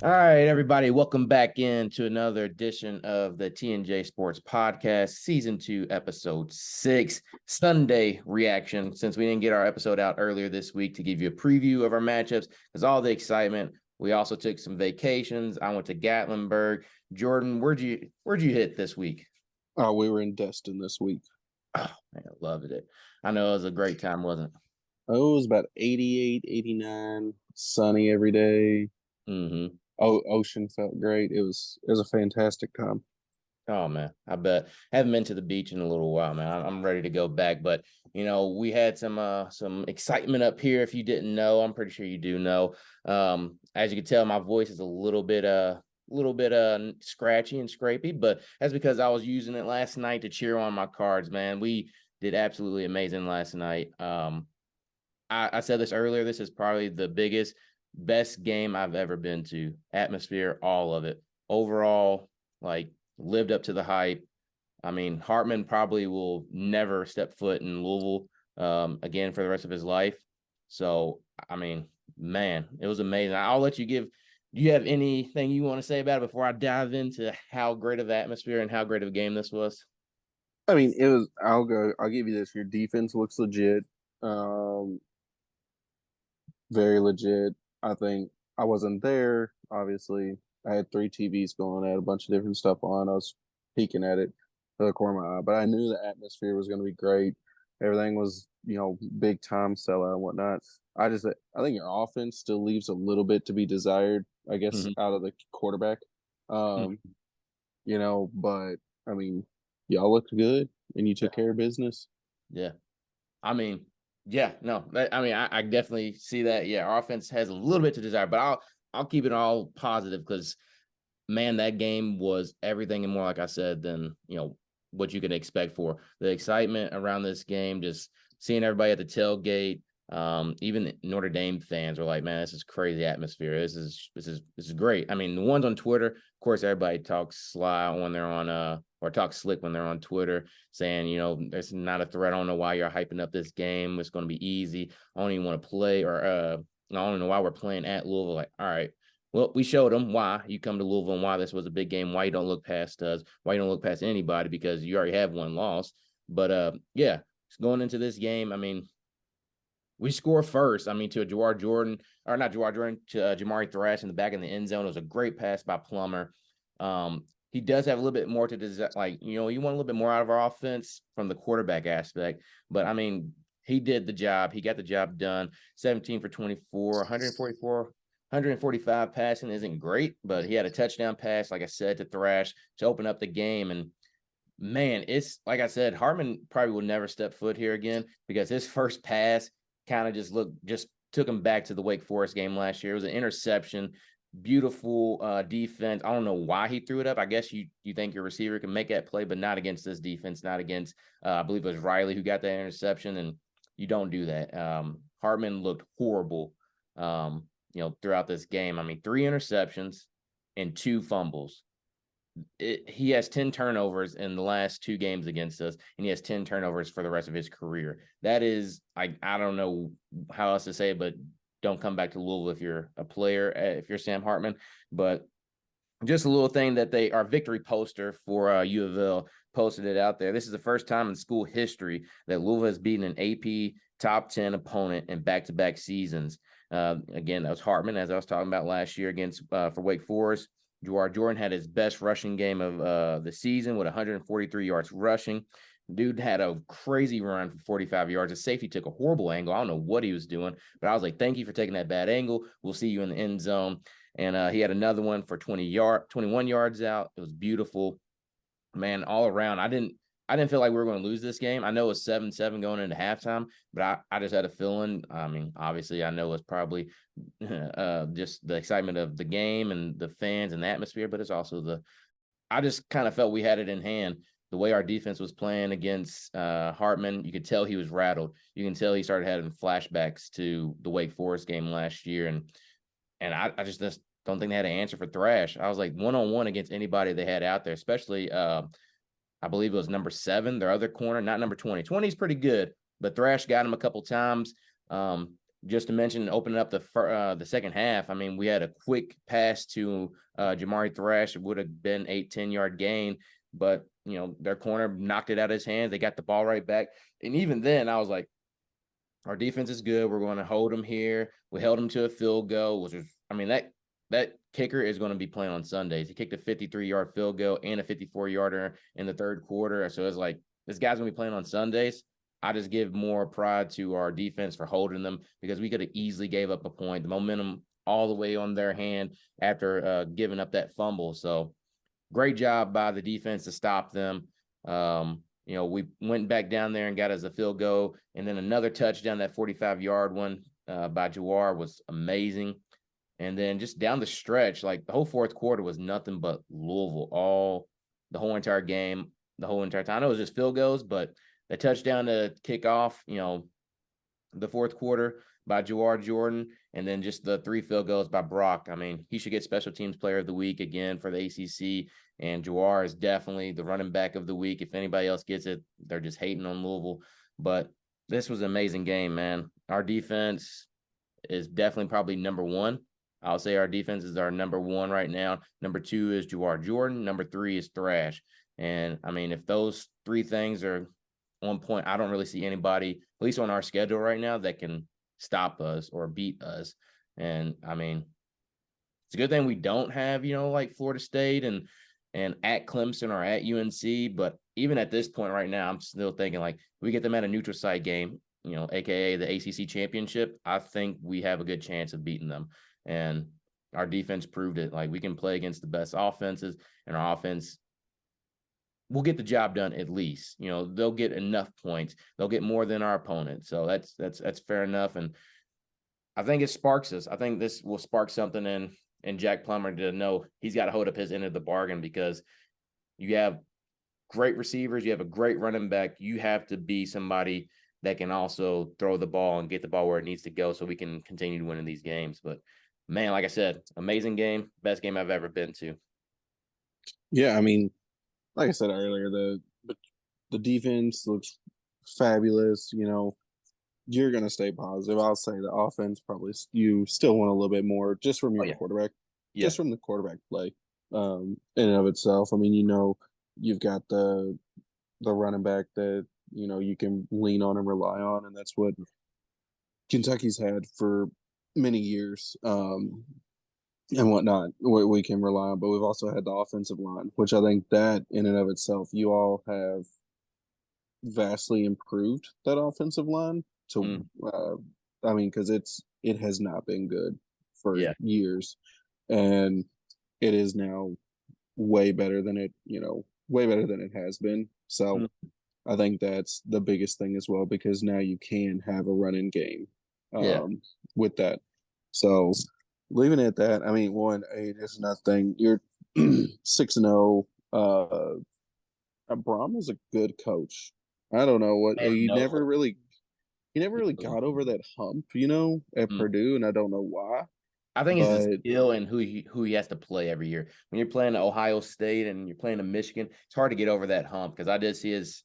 All right, everybody, welcome back into another edition of the T&J Sports Podcast, Season 2, Episode 6, Sunday reaction, since we didn't get our episode out earlier this week to give you a preview of our matchups, because all the excitement. We also took some vacations. I went to Gatlinburg. Jordan, where'd you hit this week? Oh, we were in Destin this week. Oh, man, I loved it. I know it was a great time, wasn't it? Oh, it was about 88, 89, sunny every day. Mm-hmm. Oh, ocean felt great. It was a fantastic time. Oh man, I bet. Haven't been to the beach in a little while, man. I'm ready to go back. But we had some excitement up here. If you didn't know, I'm pretty sure you do know. As you can tell, my voice is a little bit scratchy and scrapey, but that's because I was using it last night to cheer on my Cards, man. We did absolutely amazing last night. I said this earlier. This is probably the best game I've ever been to. Atmosphere, all of it. Overall, like lived up to the hype. I mean, Hartman probably will never step foot in Louisville again for the rest of his life. So, I mean, man, it was amazing. I'll let you give. Do you have anything you want to say about it before I dive into how great of atmosphere and how great of a game this was? I mean, it was. I'll give you this. Your defense looks legit. Um, very legit. I think I wasn't there. Obviously, I had three TVs going. I had a bunch of different stuff on. I was peeking at it to the corner of my eye, but I knew the atmosphere was going to be great. Everything was, big time sellout and whatnot. I think your offense still leaves a little bit to be desired, I guess, Mhm. out of the quarterback. Um, but I mean, y'all looked good and you took care of business. Yeah. I mean, yeah, no, I definitely see that. Yeah, our offense has a little bit to desire, but I'll keep it all positive because man, that game was everything and more, like I said, than what you can expect for the excitement around this game. Just seeing everybody at the tailgate, even Notre Dame fans were like, "Man, this is crazy atmosphere. This is great." I mean, the ones on Twitter, of course, everybody talks sly when they're on or talk slick when they're on Twitter, saying, there's not a threat. I don't know why you're hyping up this game. It's going to be easy. I don't even want to play, or I don't know why we're playing at Louisville. Like, all right. Well, we showed them why you come to Louisville and why this was a big game, why you don't look past us, why you don't look past anybody, because you already have one loss. But yeah, going into this game, I mean, we score first. I mean, to a Jawar Jordan, or not Jawar Jordan, to Jamari Thrash in the back in the end zone. It was a great pass by Plummer. He does have a little bit more to you want a little bit more out of our offense from the quarterback aspect. But I mean, he did the job. He got the job done. 17 for 24, 144, 145 passing isn't great, but he had a touchdown pass, like I said, to Thrash to open up the game. And man, it's like I said, Hartman probably will never step foot here again because his first pass kind of just took him back to the Wake Forest game last year. It was an interception, beautiful defense. I don't know why he threw it up. I guess you think your receiver can make that play, but not against this defense, not against I believe it was Riley who got that interception, and you don't do that. Hartman looked horrible, throughout this game. I mean, three interceptions and two fumbles. He has 10 turnovers in the last two games against us, and he has 10 turnovers for the rest of his career. That is, I don't know how else to say it, but don't come back to Louisville if you're a player, if you're Sam Hartman. But just a little thing that our victory poster for U of L posted it out there. This is the first time in school history that Louisville has beaten an AP top 10 opponent in back-to-back seasons. Again, that was Hartman, as I was talking about last year against for Wake Forest. Jawar Jordan had his best rushing game of the season with 143 yards rushing. Dude had a crazy run for 45 yards. His safety took a horrible angle. I don't know what he was doing, but I was like, thank you for taking that bad angle. We'll see you in the end zone. And he had another one for 21 yards out. It was beautiful, man, all around. I didn't feel like we were going to lose this game. I know it was 7-7 going into halftime, but I just had a feeling. I mean, obviously, I know it's probably just the excitement of the game and the fans and the atmosphere, but it's also I just kind of felt we had it in hand. The way our defense was playing against Hartman, you could tell he was rattled. You can tell he started having flashbacks to the Wake Forest game last year, and I just don't think they had an answer for Thrash. I was like 1-on-1 against anybody they had out there, especially I believe it was number 7, their other corner, not number 20. 20 is pretty good, but Thrash got him a couple times. just to mention, opening up the second half, I mean, we had a quick pass to Jamari Thrash. It would have been 8-10 yard gain, but their corner knocked it out of his hands. They got the ball right back, and even then, I was like, our defense is good. We're going to hold them here. We held them to a field goal, which is, I mean, that kicker is going to be playing on Sundays. He kicked a 53-yard field goal and a 54-yarder in the third quarter. So it's like, this guy's going to be playing on Sundays. I just give more pride to our defense for holding them, because we could have easily gave up a point. The momentum all the way on their hand after giving up that fumble. So great job by the defense to stop them. We went back down there and got us a field goal, and then another touchdown, that 45-yard one by Jawar was amazing. And then just down the stretch, like the whole fourth quarter was nothing but Louisville, the whole entire game, the whole entire time. I know it was just field goals, but the touchdown to kick off, the fourth quarter by Jawar Jordan, and then just the 3 field goals by Brock. I mean, he should get special teams player of the week again for the ACC, and Jawar is definitely the running back of the week. If anybody else gets it, they're just hating on Louisville. But this was an amazing game, man. Our defense is definitely probably number one. I'll say our defense is our number one right now. Number 2 is Jawar Jordan. Number 3 is Thrash. And I mean, if those 3 things are on point, I don't really see anybody, at least on our schedule right now, that can stop us or beat us. And I mean, it's a good thing we don't have, like Florida State and at Clemson or at UNC. But even at this point right now, I'm still thinking, like, if we get them at a neutral site game, AKA the ACC championship, I think we have a good chance of beating them. And our defense proved it. Like, we can play against the best offenses, and our offense will get the job done at least. They'll get enough points. They'll get more than our opponent. So that's fair enough. And I think it sparks us. I think this will spark something in Jack Plummer to know he's got to hold up his end of the bargain, because you have great receivers, you have a great running back. You have to be somebody that can also throw the ball and get the ball where it needs to go, so we can continue winning these games. But man, like I said, amazing game, best game I've ever been to. Yeah, I mean, like I said earlier, the defense looks fabulous. You're gonna stay positive. I'll say the offense probably you still want a little bit more just from Oh your yeah, quarterback, yeah, just from the quarterback play, in and of itself. I mean, you've got the running back that you can lean on and rely on, and that's what Kentucky's had for many years, and whatnot. We can rely on, but we've also had the offensive line, which I think that in and of itself, you all have vastly improved that offensive line to mm, I mean, because it has not been good for yeah, years, and it is now way better than way better than it has been. So mm, I think that's the biggest thing as well, because now you can have a running game yeah. with that. So leaving it at that, I mean, just another thing. You're 6-0. Braum is a good coach. I don't know what Man, no. he never really got over that hump, at Mm. Purdue, and I don't know why. I think it's the But skill and who he has to play every year. When you're playing Ohio State and you're playing Michigan, it's hard to get over that hump, because I did see his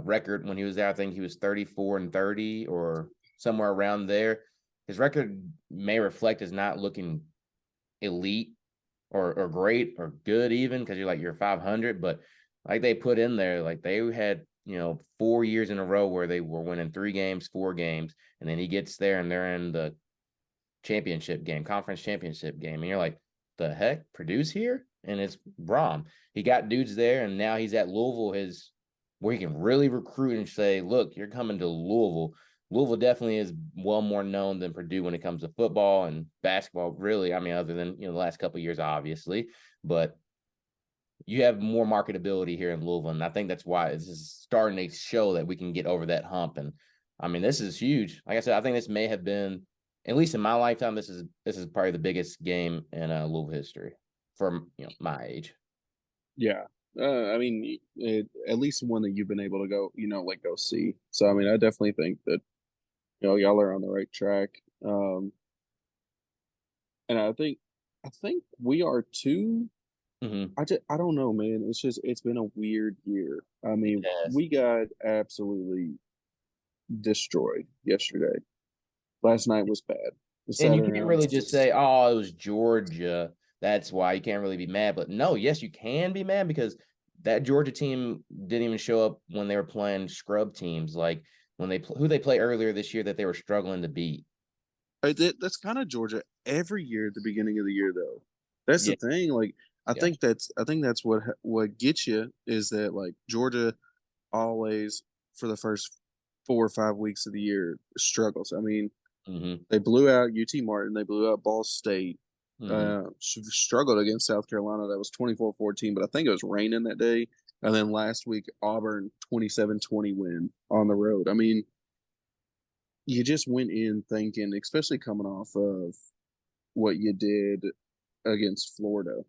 record when he was there. I think he was 34-30 or somewhere around there. His record may reflect as not looking elite or great or good, even, because you're 500, but like they put in there, like they had 4 years in a row where they were winning 3 games, 4 games, and then he gets there and they're in the championship game, conference championship game. And you're like, the heck, Purdue's here? And it's Brom. He got dudes there, and now he's at Louisville, where he can really recruit and say, look, you're coming to Louisville. Louisville definitely is well more known than Purdue when it comes to football and basketball, really. I mean, other than the last couple of years, obviously. But you have more marketability here in Louisville, and I think that's why this is starting to show that we can get over that hump. And I mean, this is huge. Like I said, I think this may have been, at least in my lifetime, this is probably the biggest game in Louisville history for my age. yeah, I mean, at least one that you've been able to go, like go see. So I mean, I definitely think that y'all are on the right track. And I think we are too. Mm-hmm. I don't know, man. It's been a weird year. I mean, Yes. we got absolutely destroyed yesterday. Last night was bad. The And you can't Saturday night really was just say, "Oh, it was Georgia." That's why you can't really be mad. But no, yes, you can be mad because that Georgia team didn't even show up when they were playing scrub teams, like when who they play earlier this year that they were struggling to beat. That's kind of Georgia every year at the beginning of the year, though. That's the Yeah, thing. Like, yeah. I think that's what gets you is that like Georgia always for the first 4 or 5 weeks of the year struggles. I mean, Mm-hmm. they blew out UT Martin, they blew out Ball State, Mm-hmm. struggled against South Carolina. That was 24-14, but I think it was raining that day. And then last week, Auburn 27-20 win on the road. I mean, you just went in thinking, especially coming off of what you did against Florida.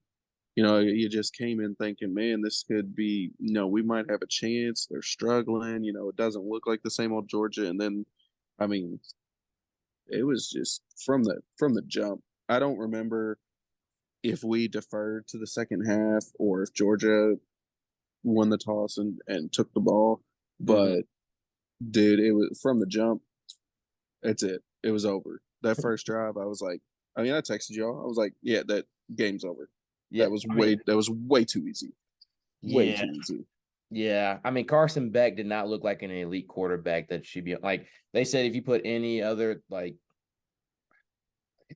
You know, you just came in thinking, man, this could be, we might have a chance. They're struggling. It doesn't look like the same old Georgia. And then, I mean, it was just from the jump. I don't remember if we deferred to the second half or if Georgia won the toss and took the ball. Mm-hmm. But dude, it was from the jump. That's it. It was over. That first drive, I mean, I texted y'all. I was like, yeah, that game's over. Yeah. I mean, That was way too easy. Way yeah, too easy. yeah. I mean, Carson Beck did not look like an elite quarterback that should be like they said if you put any other like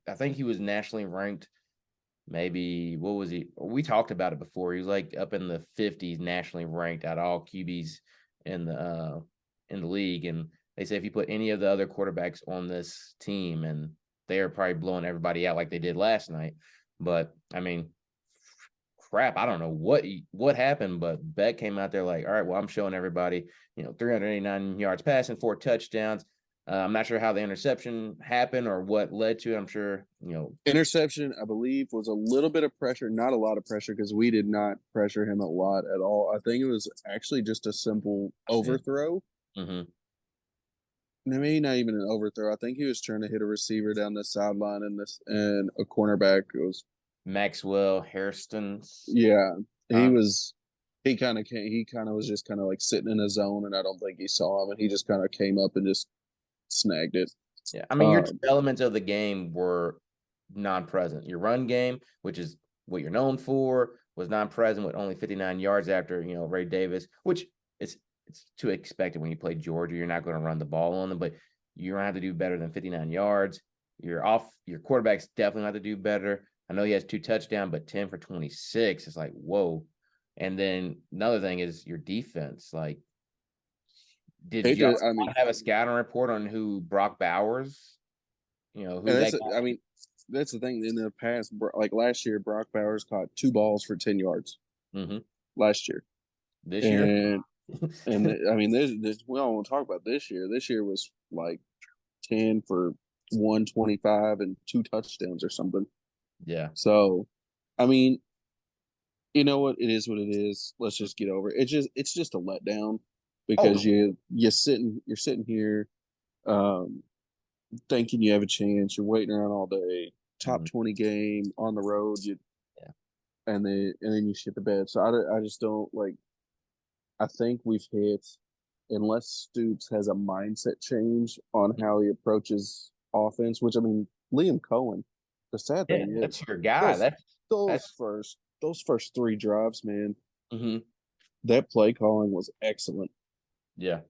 I think he was nationally ranked. Maybe what was he? We talked about it before. He was like up in the 50s, nationally ranked out of all QBs in the league. And they say if you put any of the other quarterbacks on this team, and they are probably blowing everybody out like they did last night. But I mean, crap, I don't know what happened, but Beck came out there like, all right, well, I'm showing everybody, 389 yards passing, 4 touchdowns. I'm not sure how the interception happened or what led to it. I'm sure, Interception, I believe, was a little bit of pressure, not a lot of pressure because we did not pressure him a lot at all. I think it was actually just a simple overthrow. Mm-hmm. Maybe not even an overthrow. I think he was trying to hit a receiver down the sideline and a cornerback. It was Maxwell Hairston's. yeah. He Huh? was he kind of was just kind of like sitting in a zone and I don't think he saw him and he just kind of came up and just snagged it. Yeah. I mean, your two Um, elements of the game were non-present. Your run game, which is what you're known for, was non-present with only 59 yards after, Ray Davis, which it's it's to expected when you play Georgia. You're not going to run the ball on them, but you're going to have to do better than 59 yards. Your quarterback's definitely have to do better. I know he has 2 touchdowns, but 10 for 26. It's like, whoa. And then another thing is your defense. Like, did y'all I mean, have a scouting report on who Brock Bowers, and who that guy? I mean, that's the thing. In the past, like last year, Brock Bowers caught 2 balls for 10 yards Mm-hmm. last year, This year? and I mean, this we don't want to talk about this year. This year was like 10 for 125 and 2 touchdowns or something. Yeah. So, I mean, you know what? It is what it is. Let's just get over it. It's just a letdown because Oh, you're sitting here um, thinking you have a chance. You're waiting around all day. Top mhm. 20 game on the road. Yeah. And then you shit the bed. So I just don't like. I think we've hit unless Stoops has a mindset change on how he approaches offense. Which I mean, Liam Cohen. The sad Yeah, thing that's is your guy. those That's those first 3 drives, man. mhm. That play calling was excellent. Yeah.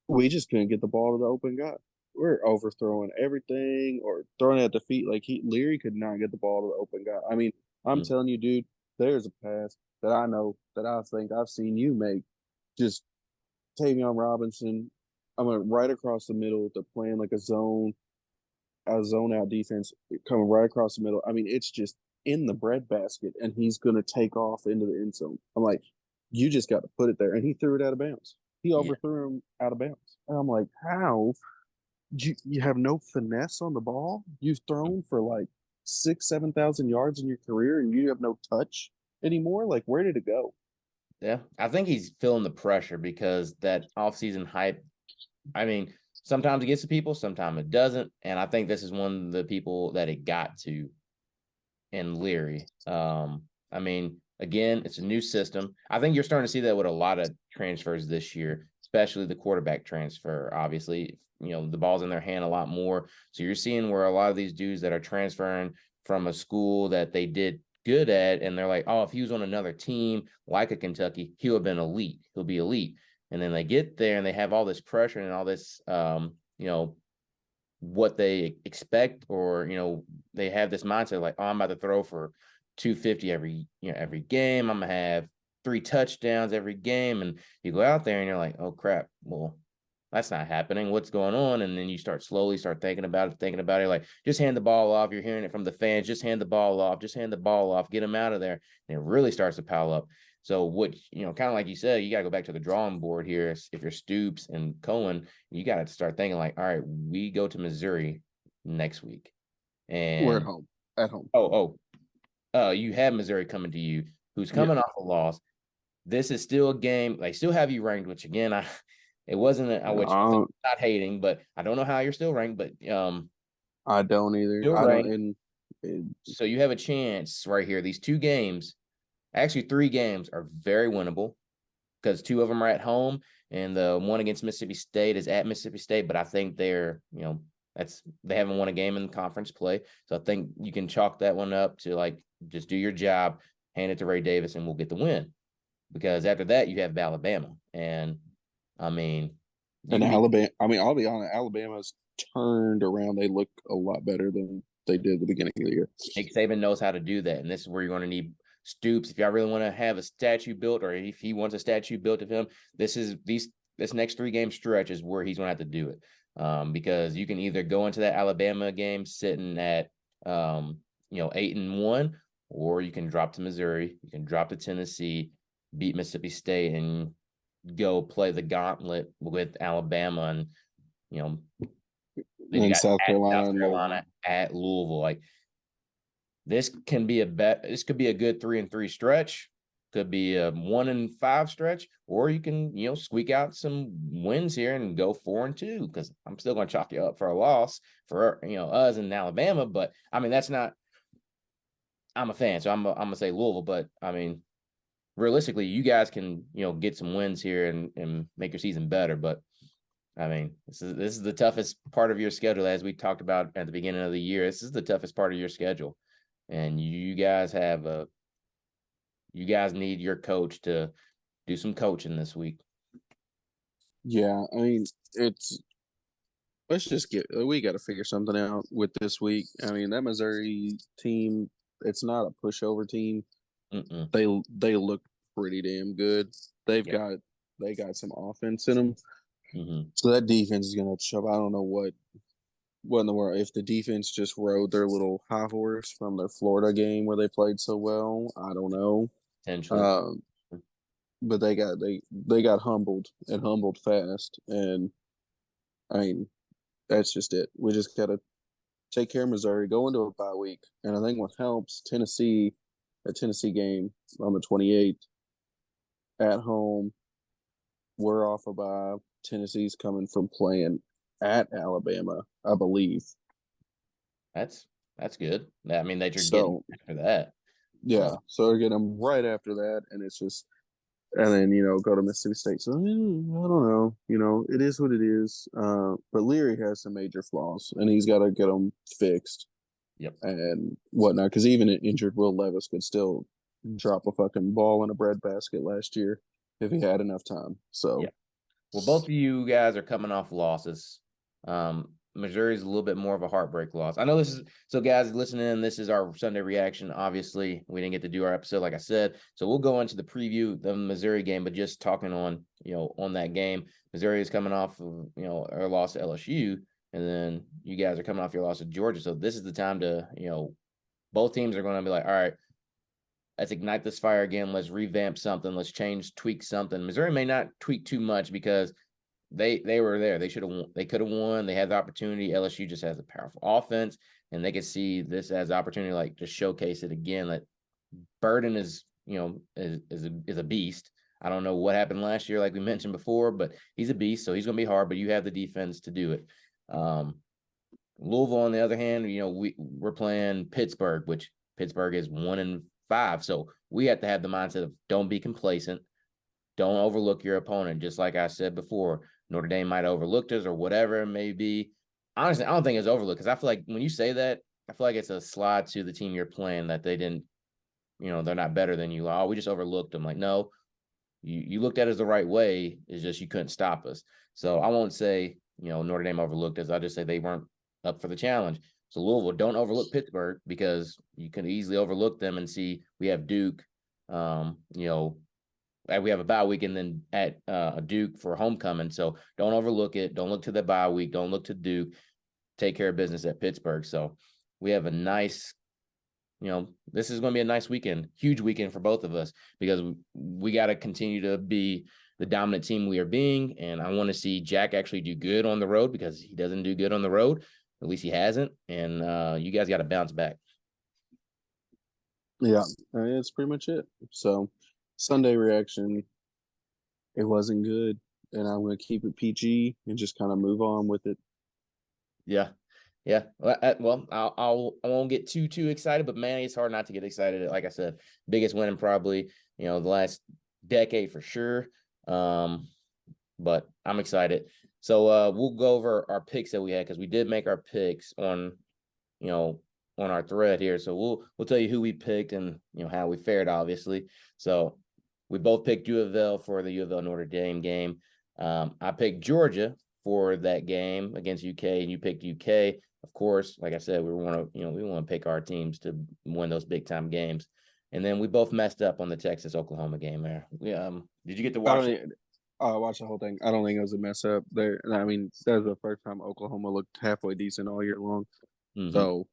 We just couldn't get the ball to the open guy. We're overthrowing everything or throwing it at the feet. Like Leary could not get the ball to the open guy. I mean, I'm Mm. telling you, dude, there's a pass that I know that I think I've seen you make. Just Tavion Robinson. I went right across the middle. They're playing like a zone out defense coming right across the middle. I mean, it's just in the breadbasket, and he's going to take off into the end zone. I'm like, you just got to put it there, and he threw it out of bounds. He Yeah. overthrew him out of bounds, and I'm like, how? You have no finesse on the ball? You've thrown for like 6, 7,000 yards in your career, and you have no touch anymore. Like, where did it go? Yeah. I think he's feeling the pressure because that offseason hype, I mean, sometimes it gets to people, sometimes it doesn't. And I think this is one of the people that it got to in Leary. I mean, Again, it's a new system. I think you're starting to see that with a lot of transfers this year, especially the quarterback transfer. Obviously, the ball's in their hand a lot more. So you're seeing where a lot of these dudes that are transferring from a school that they did good at, and they're like, oh, if he was on another team like a Kentucky, he'll have been elite. He'll be elite. And then they get there and they have all this pressure and all this, what they expect, or they have this mindset like, oh, I'm about to throw for 250 every game. I'm gonna have 3 touchdowns every game, and you go out there and you're like, oh crap, well, that's not happening. What's going on? And then you slowly start thinking about it, like, just hand the ball off. You're hearing it from the fans, just hand the ball off, get them out of there, and it really starts to pile up. So what, kind of like you said, you got to go back to the drawing board here. If you're Stoops and Cohen, you got to start thinking like, all right, we go to Missouri next week. We're at And home. At home. you have Missouri coming to you, who's Yeah. coming off a loss. This is still a game. They still have you ranked, which again, it wasn't which I'm not hating, but I don't know how you're still ranked, but I don't either. still I don't. ranked. So you have a chance right here. These 2 games, actually 3 games, are very winnable because 2 of them are at home, and the one against Mississippi State is at Mississippi State. But I think they haven't won a game in conference play, so I think you can chalk that one up to like, just do your job, hand it to Ray Davis, and we'll get the win. Because after that, you have Alabama, and I mean, Alabama. I mean, I'll be honest. Alabama's turned around. They look a lot better than they did at the beginning of the year. Nick Saban knows how to do that, and this is where you're going to need Stoops. If y'all really want to have a statue built, or if he wants a statue built of him, this next 3-game stretch is where he's going to have to do it. Because you can either go into that Alabama game sitting at 8-1, or you can drop to Missouri, you can drop to Tennessee, beat Mississippi State, and go play the gauntlet with Alabama, and then you got South Carolina, South Carolina at Louisville. Like, this can be this could be a good 3-3 stretch, could be a 1-5 stretch, or you can squeak out some wins here and go 4-2. Because I'm still going to chalk you up for a loss for us in Alabama, but I mean, that's not. I'm a fan, so I'm gonna say Louisville, but I mean, realistically, you guys can get some wins here and make your season better. But I mean, this is the toughest part of your schedule, as we talked about at the beginning of the year. This is the toughest part of your schedule, and you guys need your coach to do some coaching this week. Yeah, I mean, we got to figure something out with this week. I mean, that Missouri team, it's not a pushover team. Mm-mm. They look pretty damn good. They got some offense in them. Mm-hmm. So that defense is going to shove. I don't know what in the world. If the defense just rode their little high horse from their Florida game where they played so well, I don't know. Potentially. But they got humbled and humbled fast. And I mean, that's just it. We just got to take care of Missouri, go into a bye week. And I think what helps, Tennessee game on the 28th at home. We're off a bye. Tennessee's coming from playing at Alabama, I believe. That's good. I mean, that you're getting after that. Yeah. So they're getting them right after that, and it's just, and then go to Mississippi State. So I don't know. It is what it is. But Leary has some major flaws, and he's got to get them fixed. Yep. And whatnot, because even an injured Will Levis could still drop a fucking ball in a breadbasket last year if he had enough time. So, yeah. Well, both of you guys are coming off losses. Missouri's a little bit more of a heartbreak loss. I know this is so, guys listening. This is our Sunday reaction. Obviously, we didn't get to do our episode, like I said. So we'll go into the preview the Missouri game, but just talking on on that game. Missouri is coming off of our loss to LSU, and then you guys are coming off your loss to Georgia. So this is the time to both teams are going to be like, all right, let's ignite this fire again. Let's revamp something. Let's tweak something. Missouri may not tweak too much because they were there. They should have won. They could have won. They had the opportunity. LSU just has a powerful offense, and they could see this as an opportunity, like, to showcase it again. That Burden is a beast. I don't know what happened last year, like we mentioned before, but he's a beast, so he's going to be hard. But you have the defense to do it. Louisville, on the other hand, we're playing Pittsburgh, which Pittsburgh is 1-5 5. So we have to have the mindset of don't be complacent. Don't overlook your opponent. Just like I said before, Notre Dame might have overlooked us or whatever it may be. Honestly, I don't think it's overlooked because I feel like when you say that, I feel like it's a slide to the team you're playing that they didn't, they're not better than you. Oh, we just overlooked them. Like, no, you looked at it the right way. It's just you couldn't stop us. So I won't say, Notre Dame overlooked us. I'll just say they weren't up for the challenge. So Louisville, don't overlook Pittsburgh because you can easily overlook them and see we have Duke, we have a bye week and then at Duke for homecoming. So don't overlook it. Don't look to the bye week. Don't look to Duke. Take care of business at Pittsburgh. So we have a nice, this is going to be a nice weekend, huge weekend for both of us because we got to continue to be the dominant team we are being. And I want to see Jack actually do good on the road because he doesn't do good on the road. At least he hasn't. And you guys got to bounce back. Yeah, that's pretty much it. So Sunday reaction, it wasn't good, and I'm going to keep it PG and just kind of move on with it. Yeah. Yeah. Well, I won't get too excited, but man, it's hard not to get excited. Like I said, biggest win in probably, the last decade for sure. But I'm excited. So we'll go over our picks that we had because we did make our picks on, on our thread here. So we'll tell you who we picked and how we fared, obviously. So we both picked U of L for the U of L Notre Dame game. I picked Georgia for that game against UK, and you picked UK. Of course, like I said, we want to pick our teams to win those big time games. And then we both messed up on the Texas Oklahoma game there. Did you get to watch it? I watched the whole thing. I don't think it was a mess up there. I mean, that was the first time Oklahoma looked halfway decent all year long. Mm-hmm. So,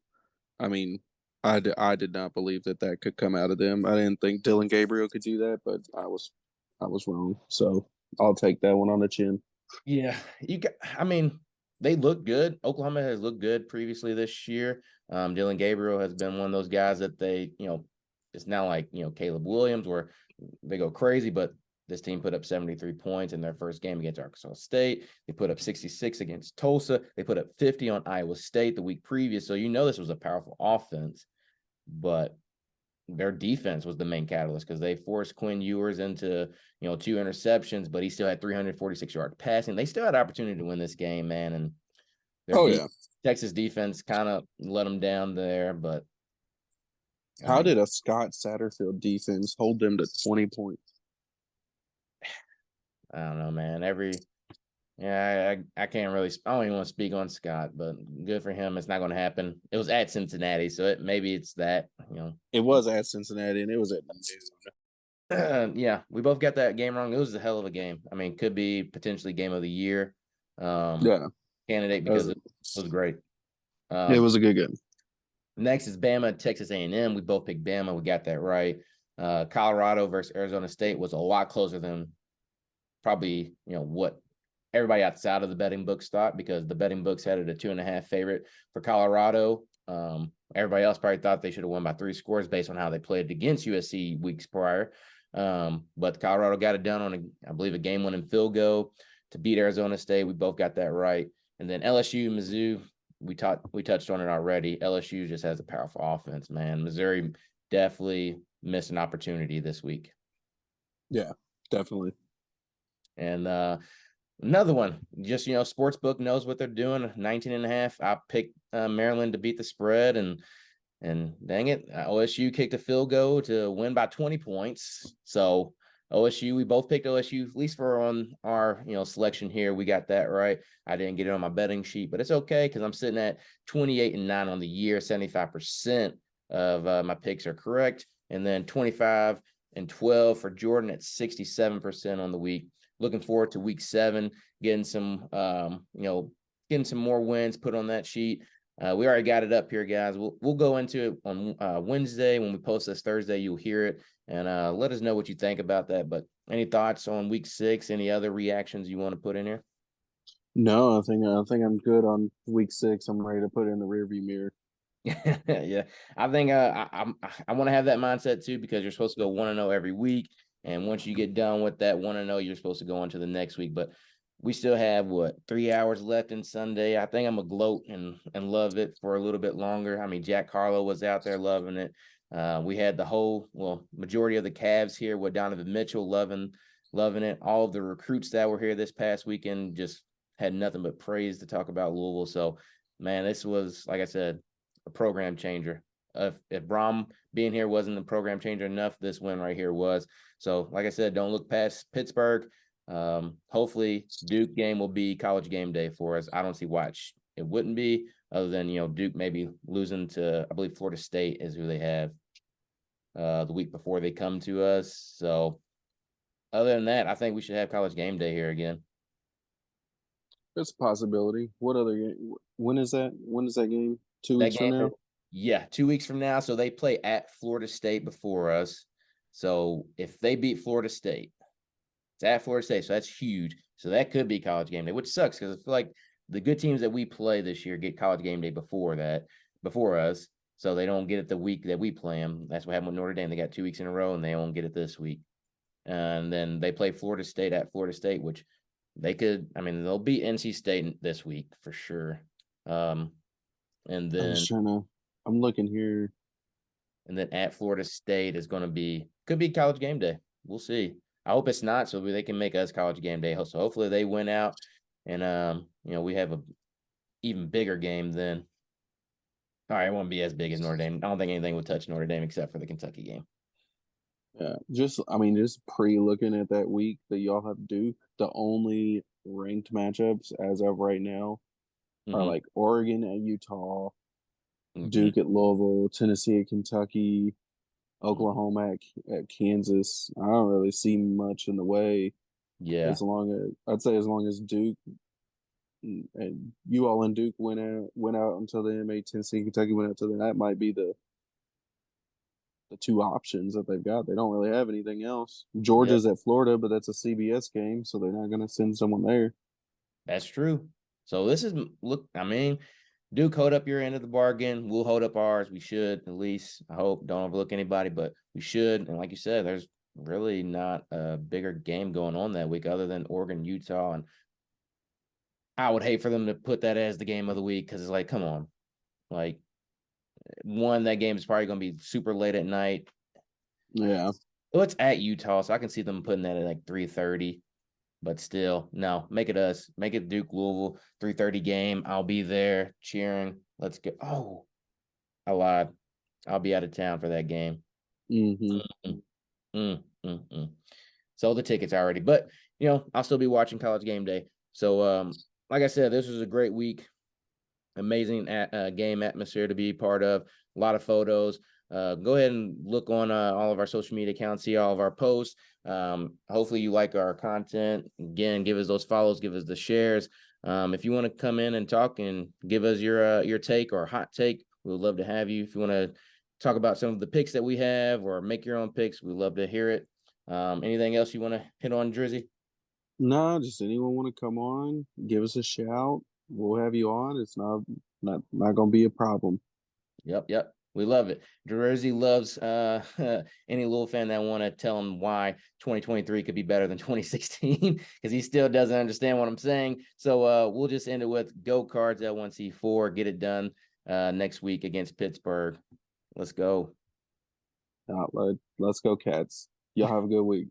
I mean, I did not believe that could come out of them. I didn't think Dylan Gabriel could do that, but I was wrong. So I'll take that one on the chin. Yeah, I mean, they look good. Oklahoma has looked good previously this year. Dylan Gabriel has been one of those guys that they, it's not like, Caleb Williams where they go crazy, but this team put up 73 points in their first game against Arkansas State. They put up 66 against Tulsa. They put up 50 on Iowa State the week previous. So, this was a powerful offense, but their defense was the main catalyst because they forced Quinn Ewers into, 2 interceptions, but he still had 346 yards passing. They still had opportunity to win this game, man. And their Texas defense kind of let them down there. But how did a Scott Satterfield defense hold them to 20 points? I don't know, man. I can't really. I don't even want to speak on Scott, but good for him. It's not going to happen. It was at Cincinnati, so maybe it's that. It was at Cincinnati, and it was at noon. Yeah, we both got that game wrong. It was a hell of a game. I mean, could be potentially game of the year candidate because it was great. It was a good game. Next is Bama, Texas A&M. We both picked Bama. We got that right. Colorado versus Arizona State was a lot closer than probably, what everybody outside of the betting books thought because the betting books had it a 2.5 favorite for Colorado. Everybody else probably thought they should have won by 3 scores based on how they played against USC weeks prior. But Colorado got it done on, I believe, a game-winning field goal to beat Arizona State. We both got that right. And then LSU, Mizzou, we touched on it already. LSU just has a powerful offense, man. Missouri definitely missed an opportunity this week. Yeah, definitely. And another one, just, Sportsbook knows what they're doing. 19.5. I picked Maryland to beat the spread, and dang it, OSU kicked a field goal to win by 20 points. So OSU, we both picked OSU, at least for on our, selection here. We got that right. I didn't get it on my betting sheet, but it's okay because I'm sitting at 28-9 on the year. 75% of my picks are correct. And then 25-12 for Jordan at 67% on the week. Looking forward to week 7, getting some, getting some more wins put on that sheet. We already got it up here, guys. We'll go into it on Wednesday. When we post this Thursday, you'll hear it. And let us know what you think about that. But any thoughts on week 6? Any other reactions you want to put in here? No, I think I'm good on week 6. I'm ready to put it in the rearview mirror. Yeah, I think I want to have that mindset too because you're supposed to go 1-0 every week. And once you get done with that 1-0, you're supposed to go on to the next week. But we still have 3 hours left in Sunday. I think I'm gonna gloat and love it for a little bit longer. I mean, Jack Harlow was out there loving it. We had the whole majority of the Cavs here with Donovan Mitchell loving it. All of the recruits that were here this past weekend just had nothing but praise to talk about Louisville. So, man, this was, like I said, a program changer. If Brom being here wasn't the program changer enough, this win right here was. So, like I said, don't look past Pittsburgh. Hopefully, Duke game will be college game day for us. I don't see why it wouldn't be, other than Duke maybe losing to, I believe, Florida State is who they have the week before they come to us. So, other than that, I think we should have college game day here again. It's a possibility. What other game? When is that? When is that game? 2 That weeks from game, now? yeah, 2 weeks from now. So they play at Florida State before us. So if they beat Florida State, it's at Florida State. So that's huge. So that could be college game day, which sucks because I feel like the good teams that we play this year get college game day before us. So they don't get it the week that we play them. That's what happened with Notre Dame. They got 2 weeks in a row and they won't get it this week. And then they play Florida State at Florida State, which they could, I mean, they'll beat NC State this week for sure. And I was then trying to. I'm looking here. at Florida State is going to could be college game day. We'll see. I hope it's not, so they can make us college game day. So hopefully they win out, and we have a even bigger game then. All right, it won't be as big as Notre Dame. I don't think anything will touch Notre Dame except for the Kentucky game. Yeah, just pre-looking at that week that y'all have Duke. The only ranked matchups as of right now are Mm-hmm. like Oregon at Utah, Mm-hmm. Duke at Louisville, Tennessee at Kentucky, Mm-hmm. Oklahoma at Kansas. I don't really see much in the way Yeah, I'd say as long as Duke and you all and Duke went out until then, made Tennessee and Kentucky went out until then. That might be the two options that they've got. They don't really have anything else. yep, Georgia's at Florida, but that's a CBS game, so they're not going to send someone there. that's true. So this is look. I mean, Duke, hold up your end of the bargain. We'll hold up ours. We should at least. I hope don't overlook anybody, but we should. And like you said, there's really not a bigger game going on that week other than Oregon, Utah, and I would hate for them to put that as the game of the week because it's like, come on, like one that game is probably going to be super late at night. Yeah. Well, it's at Utah, so I can see them putting that at like 3:30. But still, no, make it us. Make it Duke Louisville 3:30 game. I'll be there cheering. Let's go. Oh, I lied. I'll be out of town for that game. Mm-hmm. Mm, mm, mm, mm. Sold the tickets already, but I'll still be watching College Game Day. So, like I said, this was a great week. Amazing game atmosphere to be part of. A lot of photos. Go ahead and look on all of our social media accounts, see all of our posts. Hopefully you like our content. Again, give us those follows, give us the shares. If you want to come in and talk and give us your take or hot take, we would love to have you. If you want to talk about some of the picks that we have or make your own picks, we'd love to hear it. Anything else you want to hit on, Drizzy? No, just anyone want to come on, give us a shout. We'll have you on. It's not going to be a problem. Yep. We love it. Drizzy loves any little fan that want to tell him why 2023 could be better than 2016 because he still doesn't understand what I'm saying. So we'll just end it with go Cards L1C4. Get it done next week against Pittsburgh. Let's go. Let's go, Cats. Y'all have a good week.